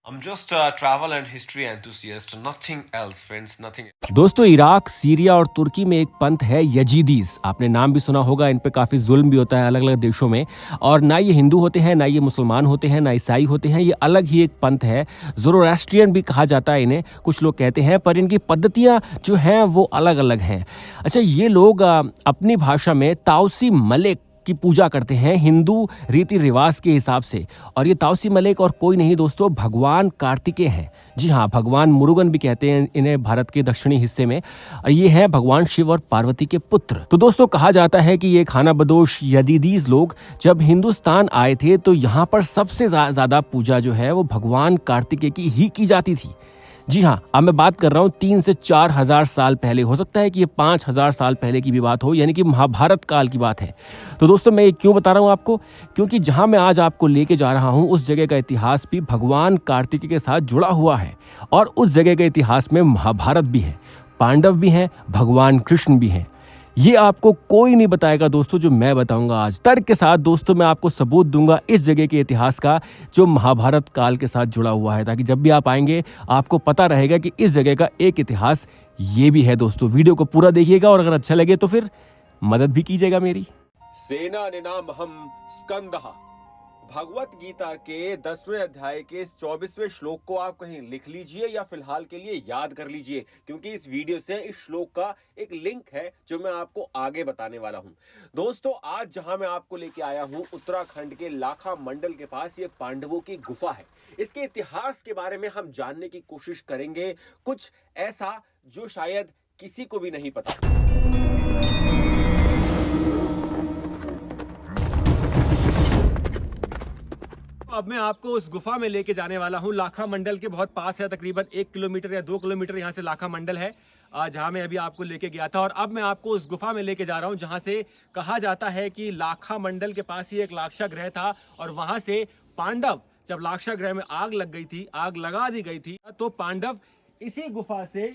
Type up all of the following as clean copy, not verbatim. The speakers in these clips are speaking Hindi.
I'm just a travel and history enthusiast, nothing else, friends, nothing. दोस्तों, इराक, सीरिया और तुर्की में एक पंथ है यजीदीज। आपने नाम भी सुना होगा। इन पे काफ़ी जुल्म भी होता है अलग अलग देशों में। और ना ये हिंदू होते हैं, ना ये मुसलमान होते हैं, ना ईसाई होते हैं। ये अलग ही एक पंथ है। ज़ोरोएस्ट्रियन भी कहा जाता है इन्हें, कुछ लोग कहते हैं, पर इनकी पद्धतियाँ जो हैं वो अलग अलग हैं। अच्छा, ये लोग अपनी भाषा में ताउसी मलिक की पूजा करते हैं हिंदू रीति रिवाज के हिसाब से। और ये ताउसी मलिक और कोई नहीं दोस्तों, भगवान कार्तिकेय हैं। जी हाँ, भगवान मुरुगन भी कहते हैं इन्हें भारत के दक्षिणी हिस्से में। ये हैं भगवान शिव और पार्वती के पुत्र। तो दोस्तों, कहा जाता है कि ये खानाबदोश यजीदीज लोग जब हिंदुस्तान आए थे तो यहाँ पर सबसे ज्यादा पूजा जो है वो भगवान कार्तिकेय की ही की जाती थी। जी हाँ, अब मैं बात कर रहा हूँ 3 से 4 हजार साल पहले। हो सकता है कि ये 5,000 साल पहले की भी बात हो, यानी कि महाभारत काल की बात है। तो दोस्तों, मैं ये क्यों बता रहा हूँ आपको? क्योंकि जहाँ मैं आज आपको लेके जा रहा हूँ उस जगह का इतिहास भी भगवान कार्तिकेय के साथ जुड़ा हुआ है। और उस जगह के इतिहास में महाभारत भी है, पांडव भी हैं, भगवान कृष्ण भी हैं। ये आपको कोई नहीं बताएगा दोस्तों, जो मैं बताऊंगा आज तर्क के साथ। दोस्तों, मैं आपको सबूत दूंगा इस जगह के इतिहास का जो महाभारत काल के साथ जुड़ा हुआ है, ताकि जब भी आप आएंगे आपको पता रहेगा कि इस जगह का एक इतिहास ये भी है। दोस्तों, वीडियो को पूरा देखिएगा और अगर अच्छा लगे तो फिर मदद भी कीजिएगा मेरी। सेना निनाम हम स्कंदः। भगवत गीता के 10वें अध्याय के इस 24वें श्लोक को आप कहीं लिख लीजिए या फिलहाल के लिए याद कर लीजिए, क्योंकि इस वीडियो से इस श्लोक का एक लिंक है जो मैं आपको आगे बताने वाला हूं। दोस्तों, आज जहां मैं आपको लेके आया हूं उत्तराखंड के लाखा मंडल के पास, ये पांडवों की गुफा है। इसके इतिहास के बारे में हम जानने की कोशिश करेंगे, कुछ ऐसा जो शायद किसी को भी नहीं पता। अब मैं आपको उस गुफा में लेके जाने वाला हूँ। लाखा मंडल के बहुत पास है, तकरीबन 1 किलोमीटर या 2 किलोमीटर यहाँ से लाखा मंडल है, जहाँ मैं अभी आपको लेके गया था। और अब मैं आपको उस गुफा में लेके जा रहा हूँ जहाँ से कहा जाता है कि लाखा मंडल के पास ही एक लाक्षागृह था। और वहाँ से पांडव, जब लाक्षागृह में आग लग गई थी, आग लगा दी गई थी, तो पांडव इसी गुफा से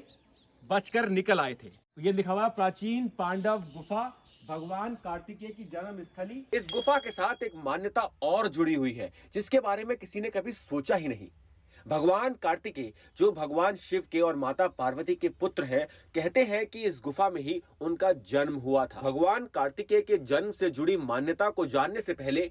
बचकर निकल आए थे। ये लिखा हुआ प्राचीन पांडव गुफा, भगवान कार्तिकेय की जन्म स्थली। इस गुफा के साथ एक मान्यता और जुड़ी हुई है जिसके बारे में किसी ने कभी सोचा ही नहीं। भगवान कार्तिकेय, जो भगवान शिव के और माता पार्वती के पुत्र हैं, कहते हैं कि इस गुफा में ही उनका जन्म हुआ था। भगवान कार्तिकेय के जन्म से जुड़ी मान्यता को जानने से पहले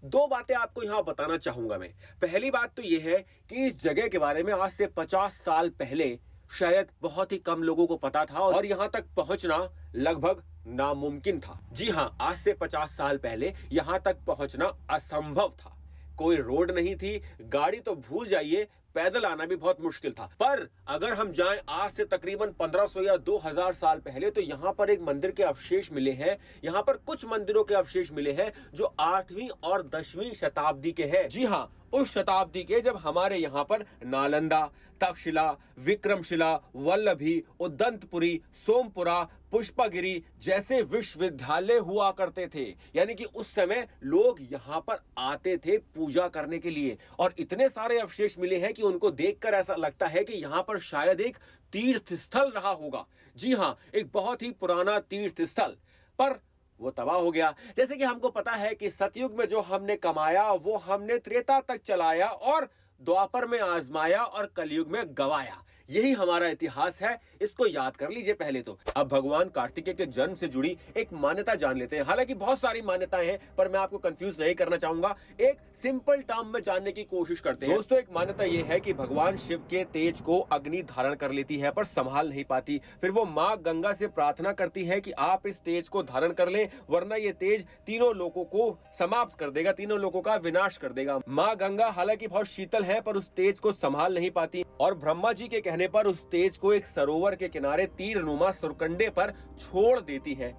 2 बातें आपको यहाँ बताना चाहूंगा मैं। पहली बात तो यह है कि इस जगह के बारे में आज से 50 साल पहले शायद बहुत ही कम लोगों को पता था और यहाँ तक पहुंचना लगभग नामुमकिन था। जी हाँ, आज से 50 साल पहले यहाँ तक पहुंचना असंभव था। कोई रोड नहीं थी, गाड़ी तो भूल जाइए, पैदल आना भी बहुत मुश्किल था। पर अगर हम जाएं आज से तकरीबन 1500 या 2000 साल पहले, तो यहाँ पर एक मंदिर के अवशेष मिले हैं। यहाँ पर कुछ मंदिरों के अवशेष मिले हैं जो 8वीं और 10वीं शताब्दी के हैं। जी हाँ, उस शताब्दी के जब हमारे यहाँ पर नालंदा, तक्षशिला, विक्रमशिला, वल्लभी, उदंतपुरी, सोमपुरा, पुष्पगिरी जैसे विश्वविद्यालय हुआ करते थे। यानी कि उस समय लोग यहाँ पर आते थे पूजा करने के लिए। और इतने सारे अवशेष मिले हैं कि उनको देखकर ऐसा लगता है कि यहाँ पर शायद एक तीर्थ स्थल रहा होगा। जी हाँ, एक बहुत ही पुराना तीर्थ स्थल। पर वो तबाह हो गया। जैसे कि हमको पता है कि सतयुग में जो हमने कमाया वो हमने त्रेता तक चलाया और द्वापर में आजमाया और कलयुग में गवाया। यही हमारा इतिहास है, इसको याद कर लीजिए पहले तो। अब भगवान कार्तिकेय के जन्म से जुड़ी एक मान्यता जान लेते हैं। हालांकि बहुत सारी मान्यताएं हैं, पर मैं आपको कंफ्यूज नहीं करना चाहूंगा। एक सिंपल टर्म में जानने की कोशिश करते हैं। दोस्तों, एक मान्यता यह है कि भगवान शिव के तेज को अग्नि धारण कर लेती है पर संभाल नहीं पाती। फिर वो माँ गंगा से प्रार्थना करती है कि आप इस तेज को धारण कर लें, वरना ये तेज तीनों लोगों को समाप्त कर देगा, तीनों लोगों का विनाश कर देगा। माँ गंगा हालांकि बहुत शीतल है, पर उस तेज को संभाल नहीं पाती और ब्रह्मा जी के कहने पर उस तेज को एक सरोवर के किनारे तीरनुमा सुरकंडे पर छोड़ देती है।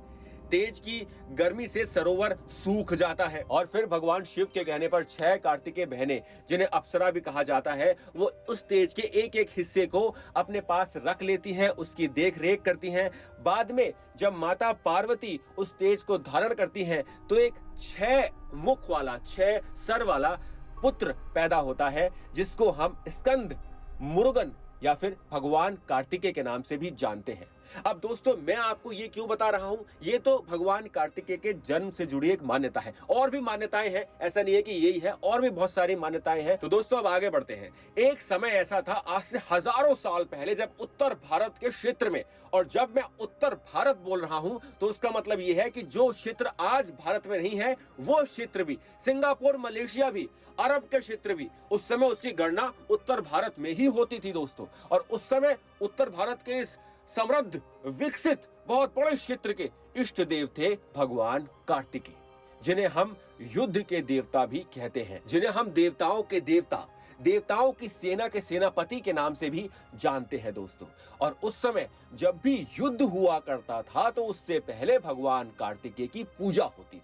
तेज की गर्मी से सरोवर सूख जाता है और फिर भगवान शिव के कहने पर 6 कार्तिकेय बहनें, जिन्हें अप्सरा भी कहा जाता है, वो उस तेज के एक एक हिस्से को अपने पास रख लेती हैं, उसकी देख रेख करती हैं। बाद में जब माता पार्वती उस तेज को धारण करती हैं तो एक 6 मुख वाला, 6 सर वाला पुत्र पैदा होता है, जिसको हम स्कंद, मुरुगन या फिर भगवान कार्तिकेय के नाम से भी जानते हैं। अब दोस्तों मैं आपको ये क्यों बता रहा हूं, ये तो भगवान कार्तिकेय के जन्म से जुड़ी एक मान्यता है। और भी मान्यताएं हैं, ऐसा नहीं है कि यही है, और भी बहुत सारी मान्यताएं हैं। तो दोस्तों अब आगे बढ़ते हैं। एक समय ऐसा था आज से हजारों साल पहले, जब उत्तर भारत के क्षेत्र में, और जब मैं उत्तर भारत बोल रहा हूं तो उसका मतलब यह है कि जो क्षेत्र आज भारत में नहीं है वो क्षेत्र भी, सिंगापुर, मलेशिया भी, अरब के क्षेत्र भी, उस समय उसकी गणना उत्तर भारत में ही होती थी दोस्तों। और उस समय उत्तर भारत के इस समृद्ध, विकसित, बहुत बड़े क्षेत्र के इष्ट देव थे भगवान कार्तिकेय, जिन्हें हम युद्ध के देवता भी कहते हैं, जिन्हें हम देवताओं के देवता, देवताओं की सेना के सेनापति के नाम से भी जानते हैं दोस्तों। और उस समय जब भी युद्ध हुआ करता था तो उससे पहले भगवान कार्तिकेय की पूजा होती थी।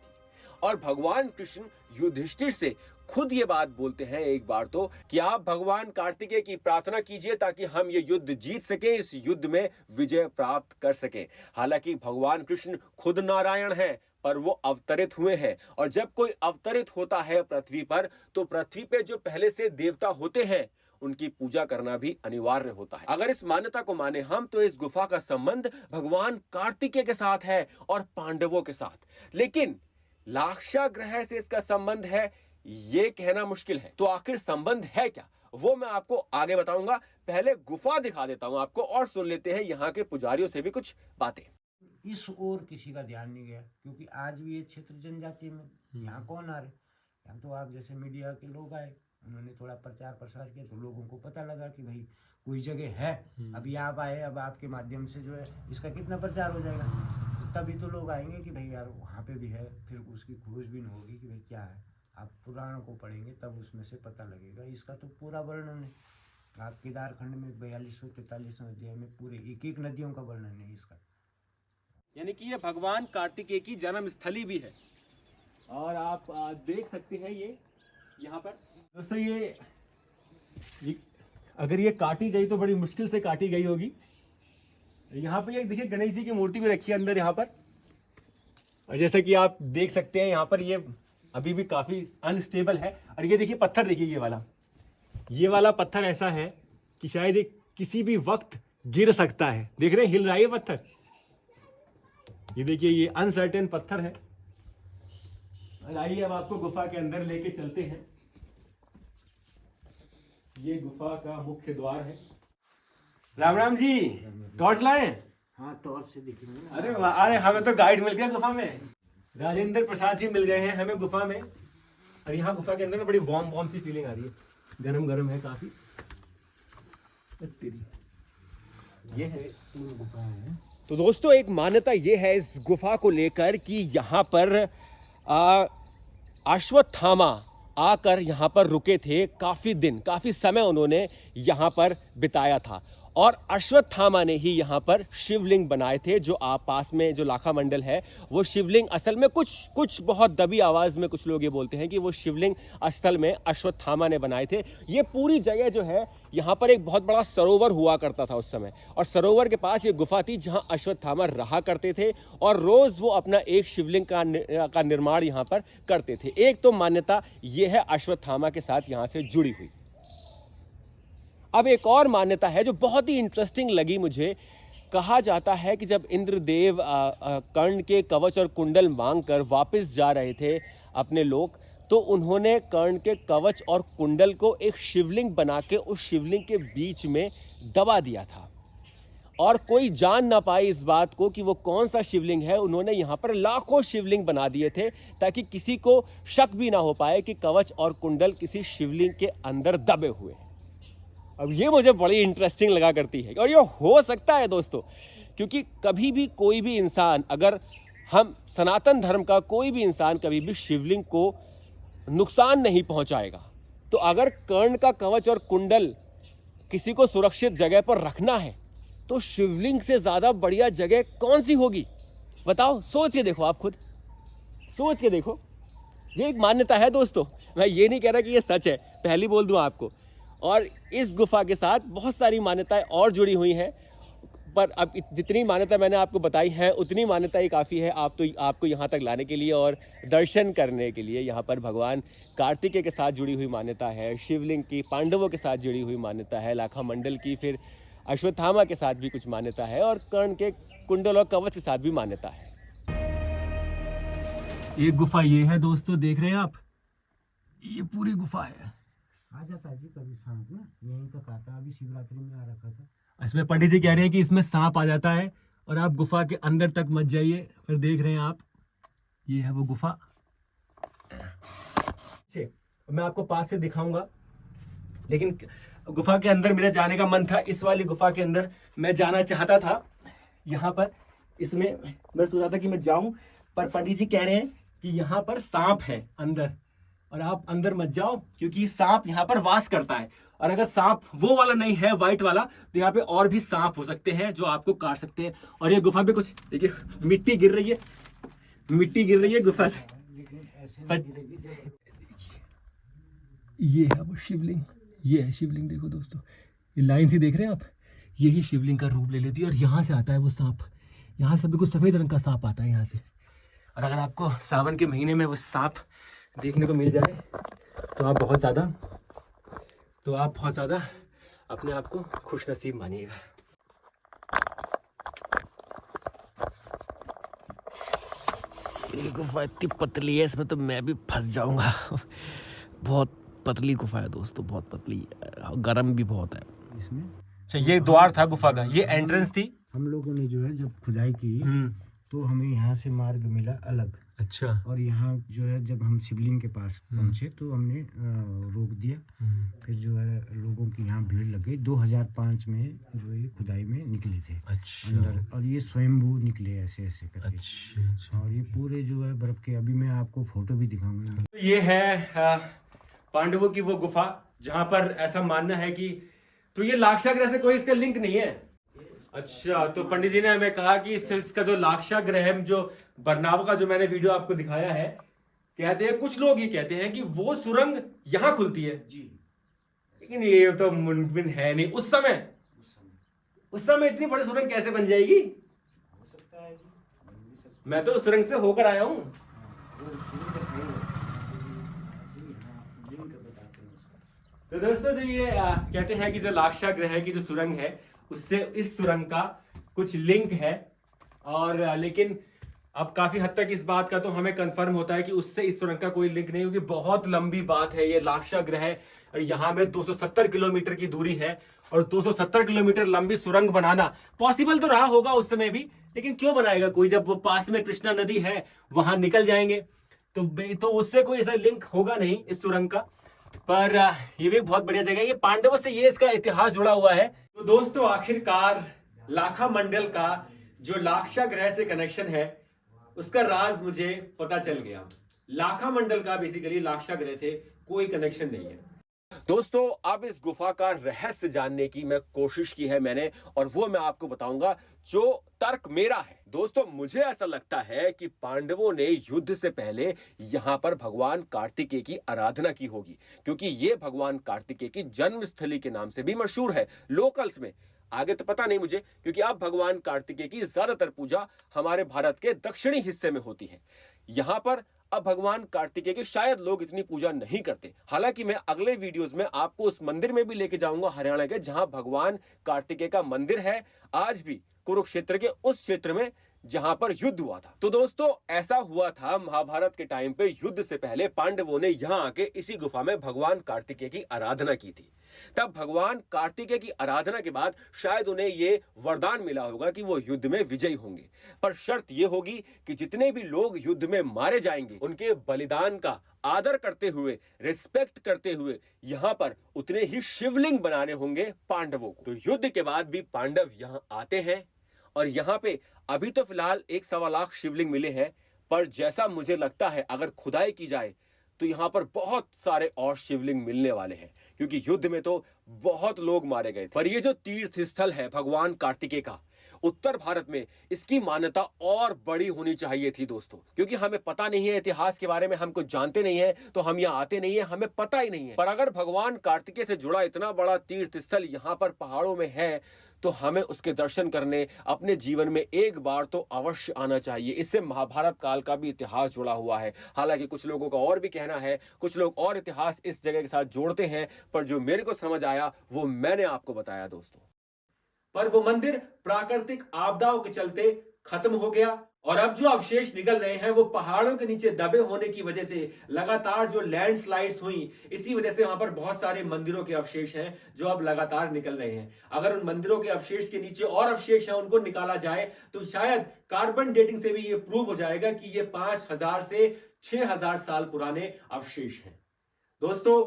और भगवान कृष्ण युधिष्ठिर से खुद ये बात बोलते हैं एक बार तो, कि आप भगवान कार्तिकेय की प्रार्थना कीजिए ताकि हम ये युद्ध जीत सके, इस युद्ध में विजय प्राप्त कर सके। हालांकि भगवान कृष्ण खुद नारायण हैं, पर वो अवतरित हुए हैं, और जब कोई अवतरित होता है पृथ्वी पर, तो पृथ्वी पे जो पहले से देवता होते हैं उनकी पूजा करना भी अनिवार्य होता है। अगर इस मान्यता को माने हम, तो इस गुफा का संबंध भगवान कार्तिकेय के साथ है और पांडवों के साथ। लेकिन लाक्षागृह से इसका संबंध है ये कहना मुश्किल है। तो आखिर संबंध है क्या, वो मैं आपको आगे बताऊंगा। पहले गुफा दिखा देता हूं आपको, और सुन लेते हैं यहाँ के पुजारियों से भी कुछ बातें। इस ओर किसी का ध्यान नहीं गया, क्योंकि आज भी ये क्षेत्र जनजाति में, यहाँ कौन आ रहे, यहाँ तो आप जैसे मीडिया के लोग आए, उन्होंने थोड़ा प्रचार प्रसार किया तो लोगों को पता लगा कि भाई कोई जगह है। अभी आप आए, अब आपके माध्यम से जो है इसका कितना प्रचार हो जाएगा, तो तभी तो लोग आएंगे कि भाई यार वहाँ पे भी है, फिर उसकी खोजबीन होगी कि भाई क्या है। आप पुराणों को पढ़ेंगे तब उसमें से पता लगेगा। इसका तो पूरा वर्णन है, आप केदारखंड में 42वें 43वें अध्याय में पूरे एक एक नदियों का वर्णन है इसका। यानी कि ये भगवान कार्तिकेय की जन्म स्थली भी है। और आप देख सकते हैं ये यहाँ पर दोस्तों, ये अगर ये काटी गई तो बड़ी मुश्किल से काटी गई होगी। यहाँ पे ये देखिए गणेश जी की मूर्ति भी रखी है अंदर यहाँ पर। और जैसा कि आप देख सकते हैं यहाँ पर ये अभी भी काफी अनस्टेबल है। और ये देखिए पत्थर, देखिए ये वाला पत्थर ऐसा है कि शायद ये किसी भी वक्त गिर सकता है। देख रहे हैं, हिल रहा है ये पत्थर। ये देखिए ये अनसर्टेन पत्थर है। और आइए अब आपको गुफा के अंदर लेके चलते हैं। ये गुफा का मुख्य द्वार है। राम राम जी, टॉर्च लाए? हाँ, टॉर्च से दिखेंगे ना। अरे वाह, अरे हमें तो गाइड मिल गया गुफा में। राजेंद्र प्रसाद जी मिल गए हैं हमें गुफा में। और यहाँ गुफा के अंदर में बड़ी वार्म सी फीलिंग आ रही है, गरम गरम है काफी। ये है गुफा है। तो दोस्तों एक मान्यता ये है इस गुफा को लेकर कि यहाँ पर अश्वत्थामा आकर यहाँ पर रुके थे। काफ़ी दिन, काफ़ी समय उन्होंने यहाँ पर बिताया था। और अश्वत्थामा ने ही यहाँ पर शिवलिंग बनाए थे। जो आप पास में जो लाखा मंडल है, वो शिवलिंग असल में कुछ बहुत दबी आवाज़ में कुछ लोग ये बोलते हैं कि वो शिवलिंग असल में अश्वत्थामा ने बनाए थे। ये पूरी जगह जो है, यहाँ पर एक बहुत बड़ा सरोवर हुआ करता था उस समय, और सरोवर के पास ये गुफा थी जहाँ अश्वत्थामा रहा करते थे। और रोज़ वो अपना एक शिवलिंग का निर्माण यहाँ पर करते थे। एक तो मान्यता ये है अश्वत्थामा के साथ यहाँ से जुड़ी हुई। अब एक और मान्यता है जो बहुत ही इंटरेस्टिंग लगी मुझे। कहा जाता है कि जब इंद्रदेव कर्ण के कवच और कुंडल मांगकर वापस जा रहे थे अपने लोक, तो उन्होंने कर्ण के कवच और कुंडल को एक शिवलिंग बना के उस शिवलिंग के बीच में दबा दिया था। और कोई जान ना पाए इस बात को कि वो कौन सा शिवलिंग है। उन्होंने यहाँ पर लाखों शिवलिंग बना दिए थे ताकि किसी को शक भी ना हो पाए कि कवच और कुंडल किसी शिवलिंग के अंदर दबे हुए हैं। अब ये मुझे बड़ी इंटरेस्टिंग लगा करती है। और ये हो सकता है दोस्तों, क्योंकि कभी भी कोई भी इंसान, अगर हम सनातन धर्म का कोई भी इंसान कभी भी शिवलिंग को नुकसान नहीं पहुंचाएगा, तो अगर कर्ण का कवच और कुंडल किसी को सुरक्षित जगह पर रखना है तो शिवलिंग से ज़्यादा बढ़िया जगह कौन सी होगी बताओ? सोच के देखो, आप खुद सोच के देखो। ये एक मान्यता है दोस्तों, मैं ये नहीं कह रहा कि ये सच है, पहली बोल दूं आपको। और इस गुफा के साथ बहुत सारी मान्यताएं और जुड़ी हुई हैं, पर अब जितनी मान्यता मैंने आपको बताई है उतनी मान्यता ही काफ़ी है आपको यहाँ तक लाने के लिए और दर्शन करने के लिए। यहाँ पर भगवान कार्तिकेय के साथ जुड़ी हुई मान्यता है, शिवलिंग की पांडवों के साथ जुड़ी हुई मान्यता है, लाखा मंडल की, फिर अश्वत्थामा के साथ भी कुछ मान्यता है और कर्ण के कुंडल और कवच के साथ भी मान्यता है। एक गुफा ये है दोस्तों, देख रहे हैं आप, ये पूरी गुफा है। आ जाता है जी कभी सांप ना, यहीं तक आता, अभी शिवरात्रि में आ रखा था। इसमें पंडित जी कह रहे हैं कि इसमें सांप आ जाता है और आप गुफा के अंदर तक मत जाइए। फिर देख रहे हैं आप, ये है वो गुफा। मैं आपको पास से दिखाऊंगा, लेकिन गुफा के अंदर मेरा जाने का मन था। इस वाली गुफा के अंदर मैं जाना चाहता था। यहाँ पर इसमें मैं सोचा था कि मैं जाऊं, पर पंडित जी कह रहे हैं कि यहाँ पर सांप है अंदर और आप अंदर मत जाओ, क्योंकि सांप यहाँ पर वास करता है। और अगर सांप वो वाला नहीं है, व्हाइट वाला, तो यहाँ पे और भी सांप हो सकते हैं जो आपको काट सकते हैं। और ये गुफा पे कुछ देखिए, मिट्टी गिर रही है, मिट्टी गिर रही है गुफा से। ये है वो शिवलिंग, ये है शिवलिंग। देखो दोस्तों, ये लाइन से देख रहे हैं आप, यही शिवलिंग का रूप ले लेती है और यहाँ से आता है वो सांप। यहाँ से बिल्कुल सफेद रंग का सांप आता है यहाँ से। और अगर आपको सावन के महीने में वो सांप देखने को मिल जाए तो आप बहुत ज़्यादा अपने आप को खुश नसीब मानिएगा। ये गुफा इतनी पतली है, इसमें तो मैं भी फंस जाऊंगा। बहुत पतली गुफा है दोस्तों, बहुत पतली, गर्म भी बहुत है इसमें। अच्छा, ये द्वार था गुफा का, ये एंट्रेंस थी। हम लोगों ने जो है जब खुदाई की तो हमें यहाँ से मार्ग मिला अलग। अच्छा। और यहाँ जो है जब हम शिवलिंग के पास पहुँचे तो हमने रोक दिया। फिर जो है लोगों की यहाँ भीड़ लग गई। 2005 में जो ये खुदाई में निकले थे अंदर, और ये स्वयंभू निकले ऐसे ऐसे करके। अच्छा। और ये पूरे जो है बर्फ के, अभी मैं आपको फोटो भी दिखाऊंगा। ये है पांडवों की वो गुफा, जहां पर ऐसा मानना है कि, तो ये लाक्षागृह से कोई इसका लिंक नहीं है। अच्छा, तो पंडित जी ने हमें कहा कि इसका जो लाक्षागृह है, जो बरनावा का जो मैंने वीडियो आपको दिखाया है, कहते हैं कुछ लोग ये कहते हैं कि वो सुरंग यहाँ खुलती है जी, लेकिन ये तो मुमकिन है नहीं। उस समय इतनी बड़ी सुरंग कैसे बन जाएगी? हो सकता है जी, मैं तो उस सुरंग से होकर आया हूँ। तो दोस्तों, जो ये कहते हैं कि जो लाक्षागृह की जो सुरंग है, उससे इस सुरंग का कुछ लिंक है। और लेकिन अब काफी हद तक इस बात का तो हमें कंफर्म होता है कि उससे इस सुरंग का कोई लिंक नहीं, क्योंकि बहुत लंबी बात है ये लाक्षागृह। और यहाँ में 270 किलोमीटर की दूरी है, और 270 किलोमीटर लंबी सुरंग बनाना पॉसिबल तो रहा होगा उस समय भी, लेकिन क्यों बनाएगा कोई, जब वो पास में कृष्णा नदी है, वहां निकल जाएंगे तो उससे कोई ऐसा लिंक होगा नहीं इस सुरंग का। पर ये भी बहुत बढ़िया जगह है। ये पांडवों से ये इसका इतिहास जुड़ा हुआ है। तो दोस्तों, आखिरकार लाखा मंडल का जो लाक्षागृह से कनेक्शन है, उसका राज मुझे पता चल गया। लाखा मंडल का बेसिकली लाक्षागृह से कोई कनेक्शन नहीं है। दोस्तों, अब इस गुफा का रहस्य जानने की मैं कोशिश की है मैंने, और वो मैं आपको बताऊंगा जो तर्क मेरा है। दोस्तों, मुझे ऐसा लगता है कि पांडवों ने युद्ध से पहले यहाँ पर भगवान कार्तिकेय की आराधना की होगी, क्योंकि ये भगवान कार्तिकेय की जन्मस्थली के नाम से भी मशहूर है लोकल्स में। आगे तो पता नहीं मुझे, क्योंकि अब भगवान कार्तिकेय की ज्यादातर पूजा हमारे भारत के दक्षिणी हिस्से में होती है। यहाँ पर अब भगवान कार्तिकेय की शायद लोग इतनी पूजा नहीं करते। हालांकि मैं अगले वीडियोस में आपको उस मंदिर में भी लेके जाऊंगा हरियाणा के, जहां भगवान कार्तिकेय का मंदिर है आज भी कुरुक्षेत्र के उस क्षेत्र में जहां पर युद्ध हुआ था। तो दोस्तों, ऐसा हुआ था महाभारत के टाइम पे, युद्ध से पहले पांडवों ने यहां आके इसी गुफा में भगवान कार्तिकेय की आराधना की थी। तब भगवान कार्तिकेय की आराधना के बाद शायद उन्हें ये वरदान मिला होगा कि वो युद्ध में विजयी होंगे, पर शर्त ये होगी कि जितने भी लोग युद्ध में मारे जाएंगे, उनके बलिदान का आदर करते हुए, रिस्पेक्ट करते हुए यहाँ पर उतने ही शिवलिंग बनाने होंगे पांडवों को। तो युद्ध के बाद भी पांडव यहाँ आते हैं, और यहाँ पे अभी तो फिलहाल 1.25 लाख शिवलिंग मिले हैं, पर जैसा मुझे लगता है अगर खुदाई की जाए तो यहाँ पर बहुत सारे और शिवलिंग मिलने वाले हैं, क्योंकि युद्ध में तो बहुत लोग मारे गए। पर ये जो तीर्थ स्थल है भगवान कार्तिकेय का, उत्तर भारत में इसकी मान्यता और बड़ी होनी चाहिए थी दोस्तों, क्योंकि हमें पता नहीं है इतिहास के बारे में, हम कुछ जानते नहीं है, तो हम यहाँ आते नहीं है, हमें पता ही नहीं है। पर अगर भगवान कार्तिकेय से जुड़ा इतना बड़ा तीर्थ स्थल यहाँ पर पहाड़ों में है, तो हमें उसके दर्शन करने अपने जीवन में एक बार तो अवश्य आना चाहिए। इससे महाभारत काल का भी इतिहास जुड़ा हुआ है। हालांकि कुछ लोगों का और भी कहना है, कुछ लोग और इतिहास इस जगह के साथ जोड़ते हैं, पर जो मेरे को समझ आया वो मैंने आपको बताया दोस्तों। पर वो मंदिर प्राकृतिक आपदाओं के चलते खत्म हो गया और अब जो अवशेष निकल रहे हैं वो पहाड़ों के नीचे दबे होने की वजह से लगातार जो लैंडस्लाइड्स हुई, इसी वजह से वहां पर बहुत सारे मंदिरों के अवशेष हैं जो अब लगातार निकल रहे हैं। अगर उन मंदिरों के अवशेष के नीचे और अवशेष हैं उनको निकाला जाए तो शायद कार्बन डेटिंग से भी ये प्रूव हो जाएगा कि ये 5000 से 6000 साल पुराने अवशेष हैं। दोस्तों,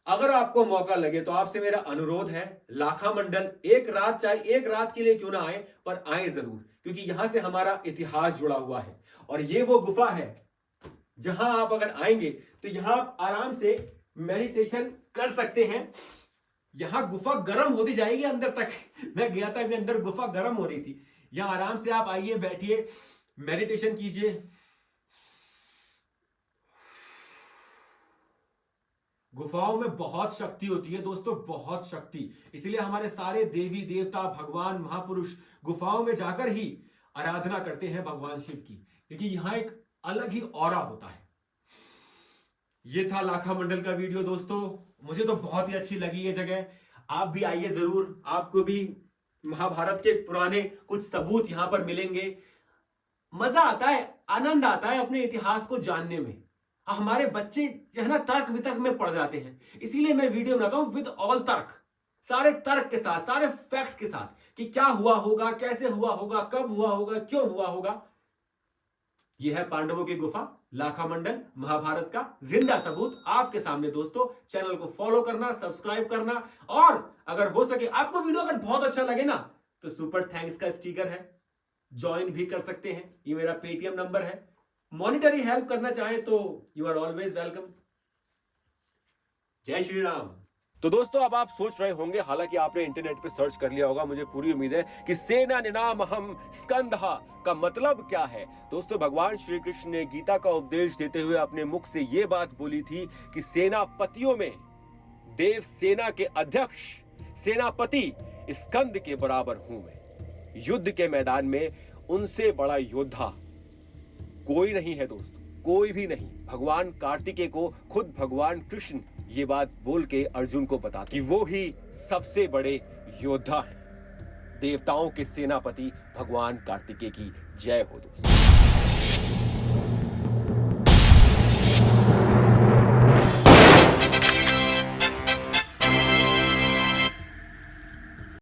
अगर आपको मौका लगे तो आपसे मेरा अनुरोध है, लाखा मंडल एक रात, चाहे एक रात के लिए क्यों ना आए, पर आए जरूर, क्योंकि यहां से हमारा इतिहास जुड़ा हुआ है। और ये वो गुफा है जहां आप अगर आएंगे तो यहां आप आराम से मेडिटेशन कर सकते हैं। यहां गुफा गर्म होती जाएगी अंदर तक। मैं गया था, अभी अंदर गुफा गर्म हो रही थी। यहां आराम से आप आइए, बैठिए, मेडिटेशन कीजिए। गुफाओं में बहुत शक्ति होती है दोस्तों, बहुत शक्ति। इसलिए हमारे सारे देवी देवता, भगवान, महापुरुष गुफाओं में जाकर ही आराधना करते हैं भगवान शिव की, क्योंकि यहां एक अलग ही ऑरा होता है। ये था लाखा मंडल का वीडियो दोस्तों। मुझे तो बहुत ही अच्छी लगी ये जगह। आप भी आइए जरूर, आपको भी महाभारत के पुराने कुछ सबूत यहां पर मिलेंगे। मजा आता है, आनंद आता है अपने इतिहास को जानने में। हमारे बच्चे जो है ना तर्क वितर्क में पड़ जाते हैं, इसीलिए मैं वीडियो बनाता हूं विद ऑल तर्क, सारे तर्क के साथ, सारे फैक्ट के साथ कि क्या हुआ होगा, कैसे हुआ होगा, कब हुआ होगा, क्यों हुआ होगा। यह है पांडवों की गुफा, लाखा मंडल, महाभारत का जिंदा सबूत आपके सामने दोस्तों। चैनल को फॉलो करना, सब्सक्राइब करना, और अगर हो सके आपको वीडियो अगर बहुत अच्छा लगे ना तो सुपर थैंक्स का स्टिकर है, ज्वाइन भी कर सकते हैं। ये मेरा पेटीएम नंबर है। मॉनिटरी हेल्प करना चाहें तो यू आर ऑलवेज वेलकम। जय श्री राम। तो दोस्तों, अब आप सोच रहे होंगे, हालांकि आपने इंटरनेट पे सर्च कर लिया होगा, मुझे पूरी उम्मीद है, कि सेना निनाम हम स्कंदहा का मतलब क्या है। दोस्तों, भगवान श्री कृष्ण ने गीता का उपदेश देते हुए अपने मुख से यह बात बोली थी कि सेनापतियों में देव सेना के अध्यक्ष सेनापति स्कंद के बराबर हूं मैं। युद्ध के मैदान में उनसे बड़ा योद्धा कोई नहीं है दोस्तों, कोई भी नहीं। भगवान कार्तिकेय को खुद भगवान कृष्ण ये बात बोल के अर्जुन को बता कि वो ही सबसे बड़े योद्धा हैं। देवताओं के सेनापति भगवान कार्तिकेय की जय हो दोस्तों।